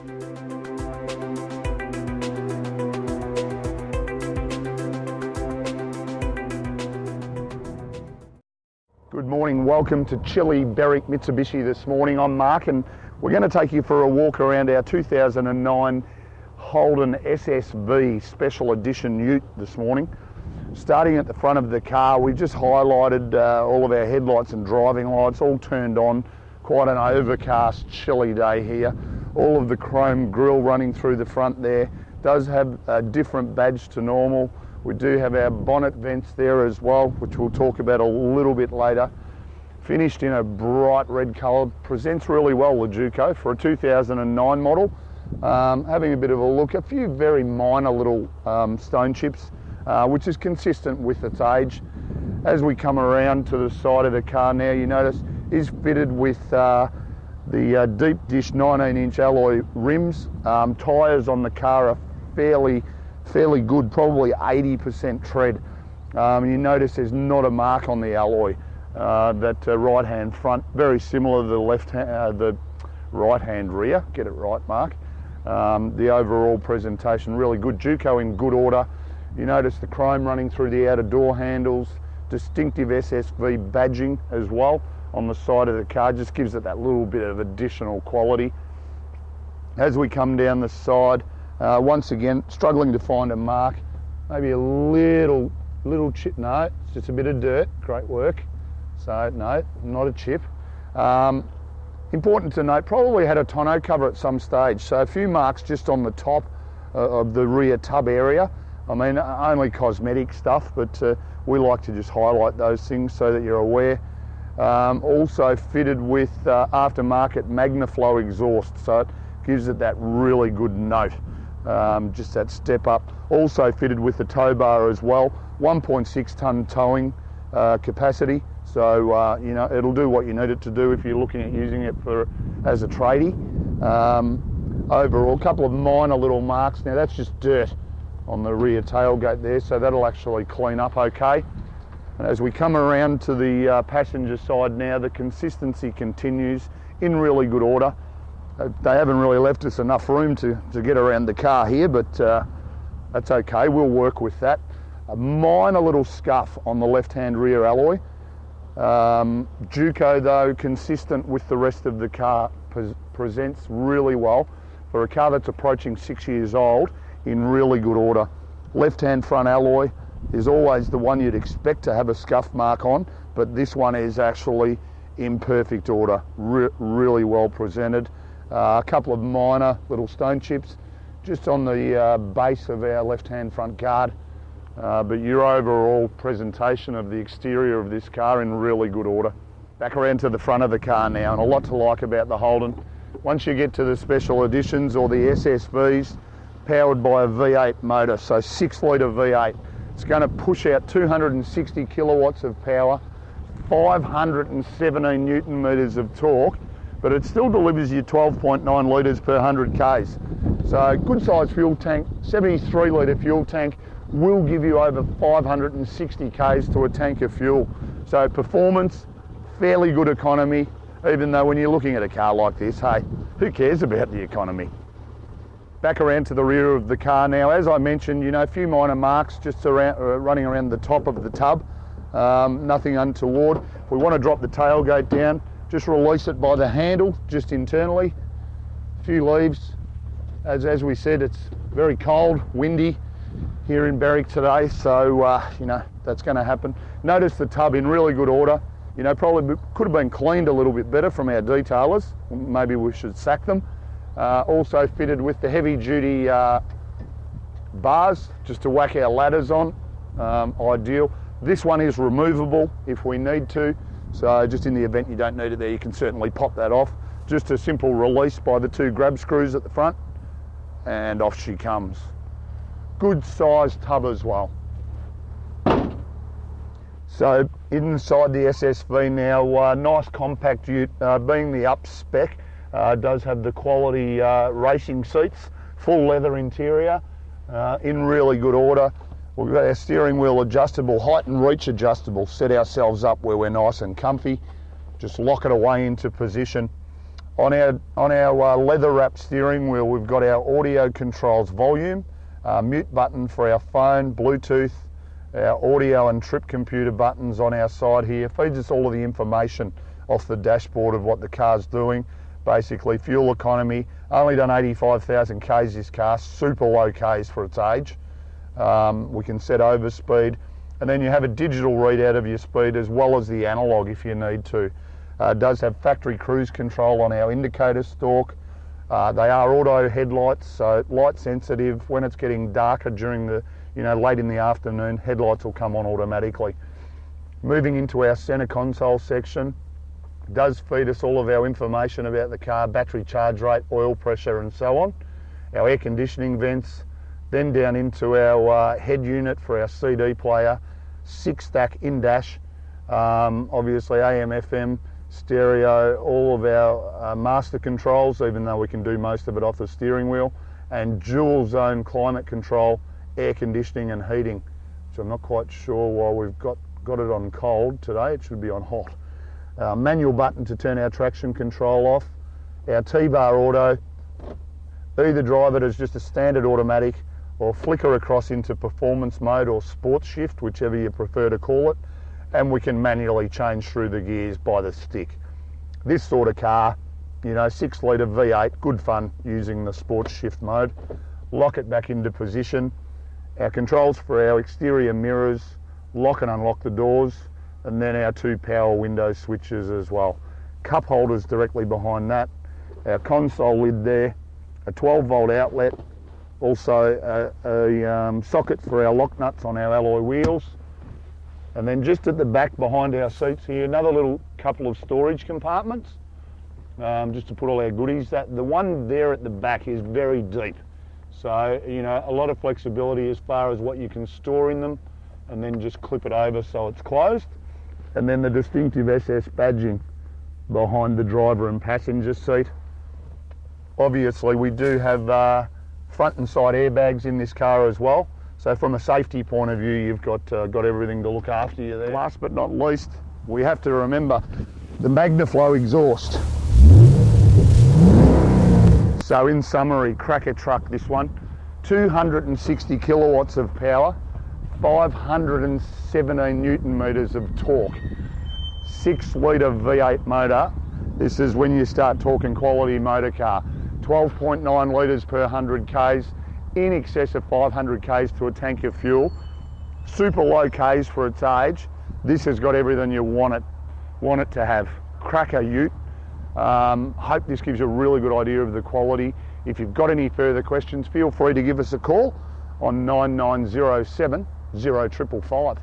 Good morning, welcome to chilly Berwick Mitsubishi this morning. I'm Mark and we're going to take you for a walk around our 2009 Holden SSV Special Edition Ute this morning. Starting at the front of the car, we've just highlighted all of our headlights and driving lights all turned on. Quite an overcast, chilly day here. All of the chrome grille running through the front there. Does have a different badge to normal. We do have our bonnet vents there as well, which we'll talk about a little bit later. Finished in a bright red colour, presents really well, the Juco, for a 2009 model. Having a bit of a look, a few very minor little stone chips, which is consistent with its age. As we come around to the side of the car now, you notice is fitted with the deep dish 19-inch alloy rims. Tyres on the car are fairly good, probably 80% tread. You notice there's not a mark on the alloy. That right-hand front, very similar to the right-hand rear. Get it right, Mark. The overall presentation, really good. Juco in good order. You notice the chrome running through the outer door handles. Distinctive SSV badging as well on the side of the car. Just gives it that little bit of additional quality. As we come down the side, once again, struggling to find a mark. Maybe a little chip. No, it's just a bit of dirt. Great work. So no, not a chip. Important to note, probably had a tonneau cover at some stage. So a few marks just on the top of the rear tub area. I mean, only cosmetic stuff, but we like to just highlight those things so that you're aware. Also fitted with aftermarket Magnaflow exhaust, so it gives it that really good note. Just that step up. Also fitted with the tow bar as well, 1.6 tonne towing capacity. So you know, it'll do what you need it to do if you're looking at using it as a tradie. Overall, a couple of minor little marks. Now that's just dirt on the rear tailgate there, so that'll actually clean up okay. And as we come around to the passenger side now, the consistency continues in really good order. They haven't really left us enough room to get around the car here, but that's okay, we'll work with that. A minor little scuff on the left-hand rear alloy. Juco though, consistent with the rest of the car, presents really well for a car that's approaching 6 years old, in really good order. Left-hand front alloy is always the one you'd expect to have a scuff mark on, but this one is actually in perfect order, really well presented. A couple of minor little stone chips just on the base of our left-hand front guard. But your overall presentation of the exterior of this car in really good order. Back around to the front of the car now, and a lot to like about the Holden. Once you get to the special editions or the SSVs, powered by a V8 motor, so 6 litre V8. It's going to push out 260 kilowatts of power, 517 Newton meters of torque, but it still delivers you 12.9 litres per 100 Ks. So good sized fuel tank, 73 litre fuel tank, will give you over 560 Ks to a tank of fuel. So performance, fairly good economy, even though when you're looking at a car like this, hey, who cares about the economy? Back around to the rear of the car now. As I mentioned, you know, a few minor marks just around, running around the top of the tub. Nothing untoward. If we want to drop the tailgate down, just release it by the handle, just internally. A few leaves. As we said, it's very cold, windy here in Berwick today, so you know, that's going to happen. Notice the tub in really good order. You know, probably could have been cleaned a little bit better from our detailers. Maybe we should sack them. Also fitted with the heavy duty bars just to whack our ladders on, ideal. This one is removable if we need to, so just in the event you don't need it there, you can certainly pop that off. Just a simple release by the 2 grab screws at the front, and off she comes. Good sized tub as well. So inside the SSV now, nice compact ute, being the up spec, does have the quality racing seats, full leather interior, in really good order. We've got our steering wheel adjustable, height and reach adjustable, set ourselves up where we're nice and comfy, just lock it away into position. On our leather wrapped steering wheel, we've got our audio controls volume, mute button for our phone, Bluetooth, our audio and trip computer buttons on our side here. Feeds us all of the information off the dashboard of what the car's doing. Basically, fuel economy, only done 85,000 Ks this car, super low Ks for its age. We can set over speed, and then you have a digital readout of your speed as well as the analog if you need to. It does have factory cruise control on our indicator stalk. They are auto headlights, so light sensitive. When it's getting darker during the, late in the afternoon, headlights will come on automatically. Moving into our center console section, does feed us all of our information about the car, battery charge rate, oil pressure and so on. Our air conditioning vents, then down into our head unit for our CD player, 6-stack in-dash, obviously AM, FM, stereo, all of our master controls, even though we can do most of it off the steering wheel, and dual zone climate control, air conditioning and heating. So I'm not quite sure why we've got it on cold today. It should be on hot. Manual button to turn our traction control off. Our T-bar auto, either drive it as just a standard automatic or flicker across into performance mode or sports shift, whichever you prefer to call it, and we can manually change through the gears by the stick. This sort of car, 6 litre V8, good fun using the sports shift mode. Lock it back into position. Our controls for our exterior mirrors, lock and unlock the doors, and then our 2 power window switches as well. Cup holders directly behind that. Our console lid there, a 12-volt outlet, also a socket for our lock nuts on our alloy wheels. And then just at the back behind our seats here, another little couple of storage compartments, just to put all our goodies. The one there at the back is very deep. So, a lot of flexibility as far as what you can store in them, and then just clip it over so it's closed. And then the distinctive SS badging behind the driver and passenger seat. Obviously, we do have front and side airbags in this car as well. So from a safety point of view, you've got everything to look after you there. Last but not least, we have to remember the MagnaFlow exhaust. So in summary, cracker truck this one, 260 kilowatts of power, 517 Newton meters of torque, 6 litre V8 motor. This is when you start talking quality motor car. 12.9 litres per 100 Ks, in excess of 500 Ks to a tank of fuel. Super low Ks for its age. This has got everything you want it to have. Cracker ute. Hope this gives you a really good idea of the quality. If you've got any further questions, feel free to give us a call on 9907 0555.